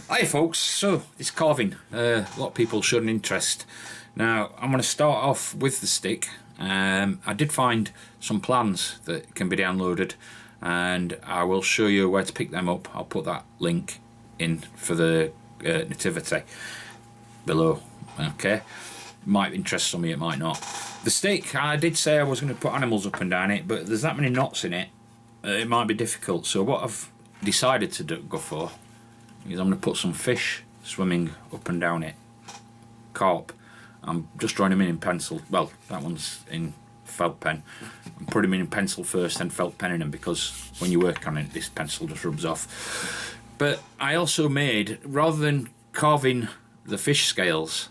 Hi folks, so it's carving. A lot of people showed an interest. Now I'm going to start off with the stick. I did find some plans that can be downloaded and I will show you where to pick them up. I'll put that link in for the nativity below. Okay, might interest some of you, it might not. The stick, I did say I was going to put animals up and down it, but there's that many knots in it, it might be difficult. So what I've decided to go for is I'm going to put some fish swimming up and down it. Carp. I'm just drawing them in pencil. Well, that one's in felt pen. I'm putting them in pencil first, then felt penning them, because when you work on it, this pencil just rubs off. But I also made, rather than carving the fish scales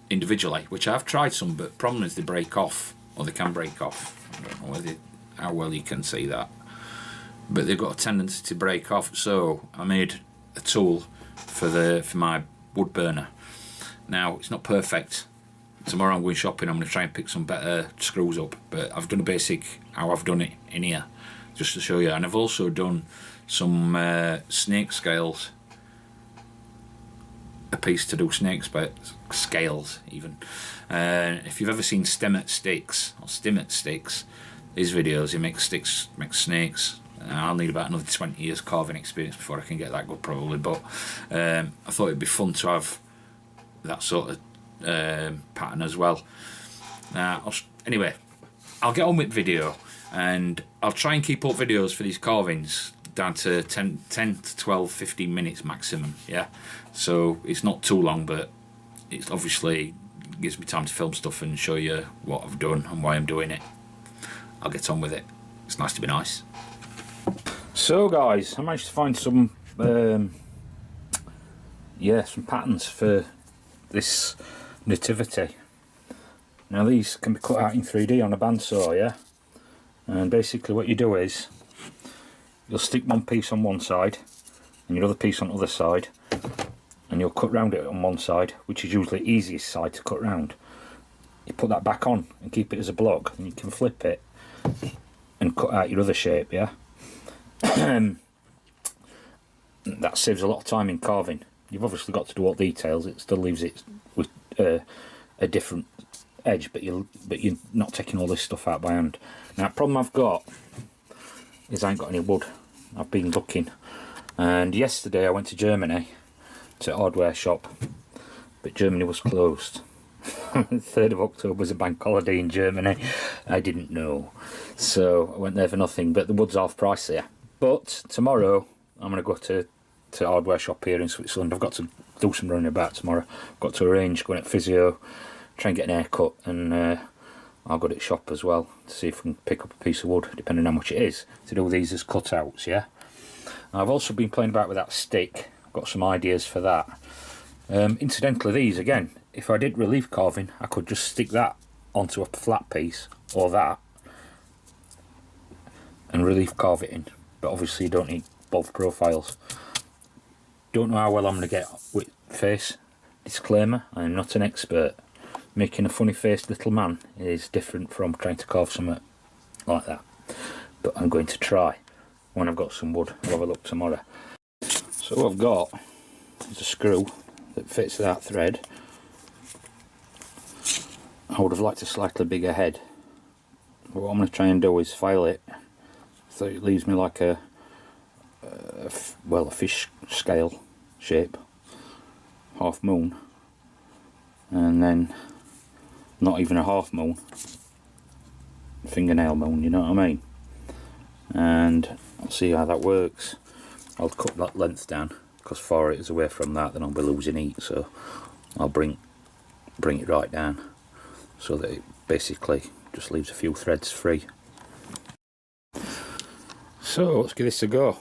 individually, which I've tried some, but problem is they break off, or they can break off. I don't know how well you can see that, but they've got a tendency to break off. So I made a tool for my wood burner. Now it's not perfect. Tomorrow I'm going shopping. I'm going to try and pick some better screws up, but I've done a basic how I've done it in here just to show you. And I've also done some snake scales, a piece to do snake scales even. If you've ever seen Stimmet Sticks, his videos, he makes sticks, makes snakes. I'll need about another 20 years carving experience before I can get that good probably, but I thought it'd be fun to have that sort of pattern as well. Anyway, I'll get on with video and I'll try and keep up videos for these carvings down to 10 to 12, 15 minutes maximum, yeah? So it's not too long, but it obviously gives me time to film stuff and show you what I've done and why I'm doing it. I'll get on with it. It's nice to be nice. So guys, I managed to find some some patterns for this nativity. Now these can be cut out in 3D on a bandsaw, yeah? And basically what you do is you'll stick one piece on one side and your other piece on the other side, and you'll cut round it on one side, which is usually the easiest side to cut round. You put that back on and keep it as a block, and you can flip it and cut out your other shape, yeah? That saves a lot of time in carving. You've obviously got to do all details. It still leaves it with a different edge, but you're not taking all this stuff out by hand. Now the problem I've got is I ain't got any wood. I've been looking, and yesterday I went to Germany to a hardware shop, but Germany was closed. 3rd of October was a bank holiday in Germany. I didn't know, so I went there for nothing, but the wood's half price there. But tomorrow I'm going to go to a hardware shop here in Switzerland. I've got to do some running about tomorrow. I've got to arrange going at physio, try and get an haircut, and I'll go to the shop as well to see if I can pick up a piece of wood, depending on how much it is, to do these as cutouts, yeah? I've also been playing about with that stick. I've got some ideas for that. Incidentally, these, again, if I did relief carving, I could just stick that onto a flat piece, or that, and relief carve it in. But obviously you don't need both profiles. Don't know how well I'm going to get with face. Disclaimer, I am not an expert. Making a funny faced little man is different from trying to carve something like that. But I'm going to try. When I've got some wood, I'll have a look tomorrow. So what I've got is a screw that fits that thread. I would have liked a slightly bigger head. But what I'm going to try and do is file it so it leaves me like a fish scale shape, half moon, and then not even a half moon, fingernail moon, you know what I mean? And I'll see how that works. I'll cut that length down, because far it is away from that then I'll be losing heat, so I'll bring it right down so that it basically just leaves a few threads free. So let's give this a go.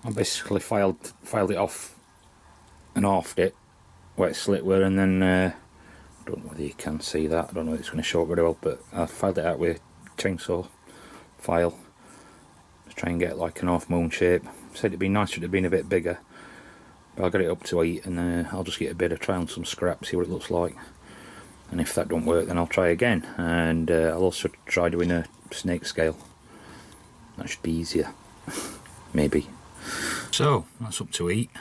I basically filed it off and offed it where it slit were, and then I don't know whether you can see that, I don't know if it's going to show up very well, but I filed it out with a chainsaw file to try and get like an half moon shape. Said it'd be nicer if it'd been a bit bigger, but I'll get it up to 8 and I'll just get a bit of try on some scrap, see what it looks like, and if that don't work then I'll try again. And I'll also try doing a snake scale. That should be easier. Maybe. So that's up to eat.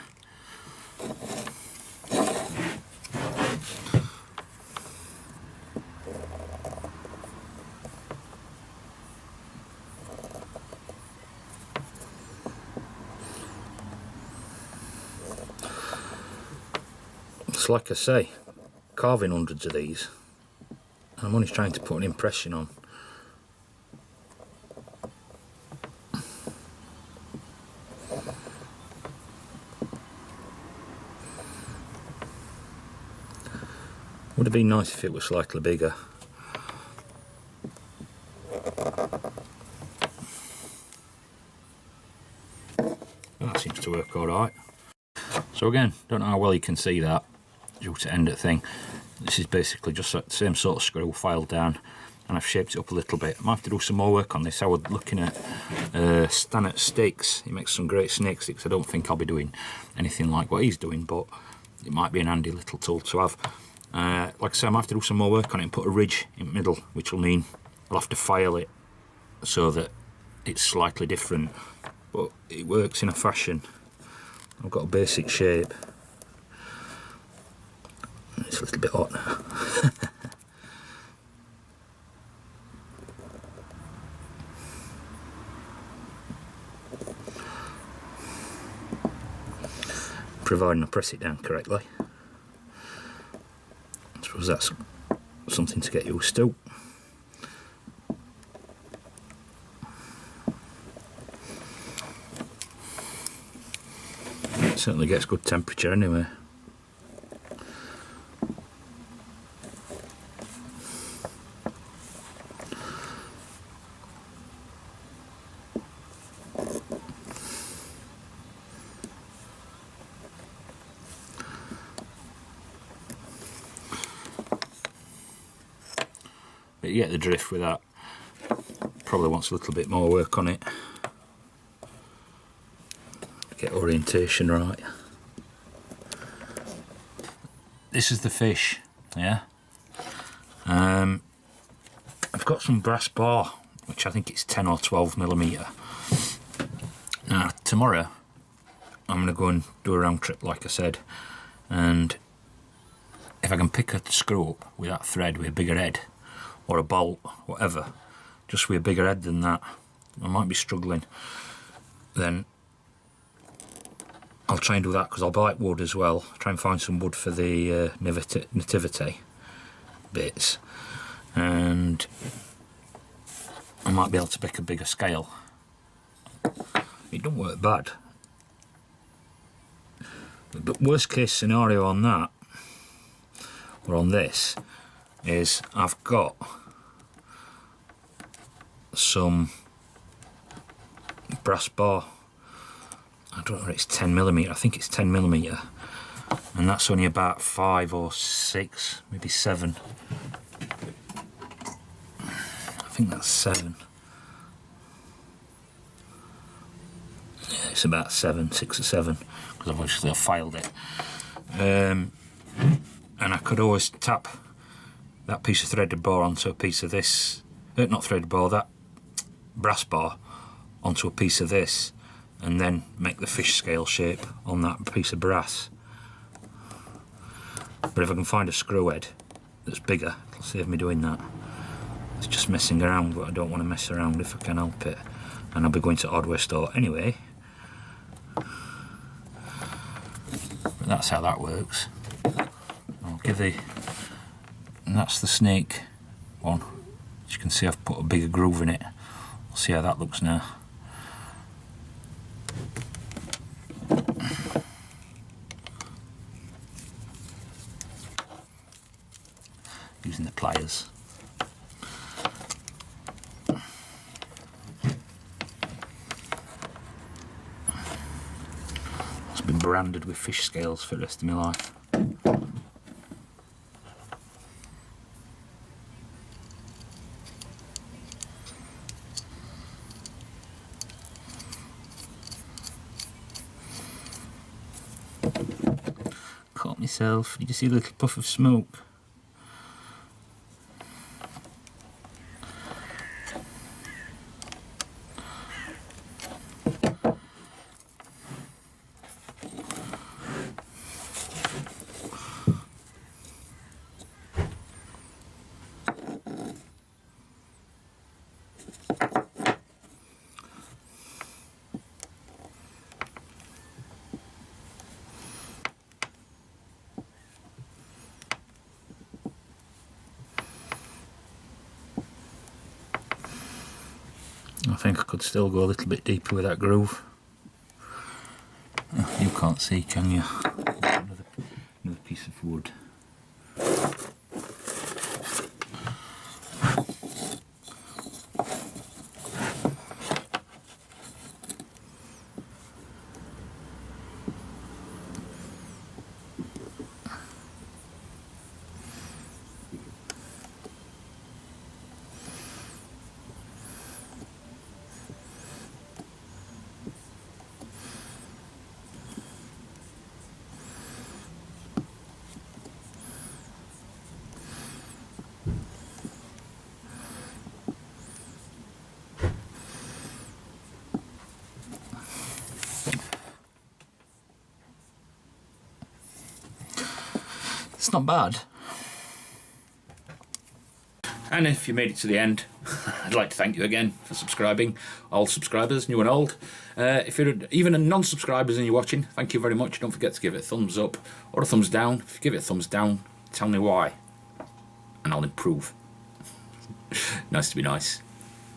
It's like I say, carving hundreds of these, and I'm only trying to put an impression on. Would have been nice if it was slightly bigger. That seems to work alright. So again, don't know how well you can see that due to end of thing. This is basically just the same sort of screw filed down, and I've shaped it up a little bit. I might have to do some more work on this. I was looking at Stanett sticks. He makes some great snake sticks. I don't think I'll be doing anything like what he's doing, but it might be an handy little tool to have. Like I say, I might have to do some more work on it and put a ridge in the middle, which will mean I'll have to file it so that it's slightly different, but it works in a fashion. I've got a basic shape. It's a little bit hot now. Providing I press it down correctly. I suppose that's something to get used to. It certainly gets good temperature anyway. But you get the drift with that. Probably wants a little bit more work on it. Get orientation right. This is the fish, yeah. I've got some brass bar, which I think it's 10 or 12mm. Now tomorrow I'm going to go and do a round trip like I said, and if I can pick a screw up with that thread with a bigger head, or a bolt, whatever, just with a bigger head than that, I might be struggling, then I'll try and do that, because I'll buy wood as well. Try and find some wood for the nativity bits, and I might be able to pick a bigger scale. It don't work bad, but worst case scenario on that, or on this, is I've got some brass bar. I don't know if it's 10mm, I think it's 10mm, and that's only about 5 or 6, maybe 7. I think that's 7. Yeah, it's about 7, 6 or 7, because obviously I've filed it. And I could always tap that piece of threaded bar onto a piece of this, not threaded bar, that brass bar onto a piece of this, and then make the fish scale shape on that piece of brass. But if I can find a screw head that's bigger, it'll save me doing that. It's just messing around, but I don't want to mess around if I can help it. And I'll be going to hardware store anyway. But that's how that works. I'll give the... And that's the snake one. As you can see, I've put a bigger groove in it. We'll see how that looks now. Using the pliers. Must be branded with fish scales for the rest of my life. Caught myself. Did you see a little puff of smoke? I think I could still go a little bit deeper with that groove. Oh, you can't see, can you? Another piece of wood. It's not bad. And if you made it to the end, I'd like to thank you again for subscribing, all subscribers, new and old. If you're even a non-subscribers and you're watching, thank you very much. Don't forget to give it a thumbs up or a thumbs down. If you give it a thumbs down, tell me why, and I'll improve. Nice to be nice.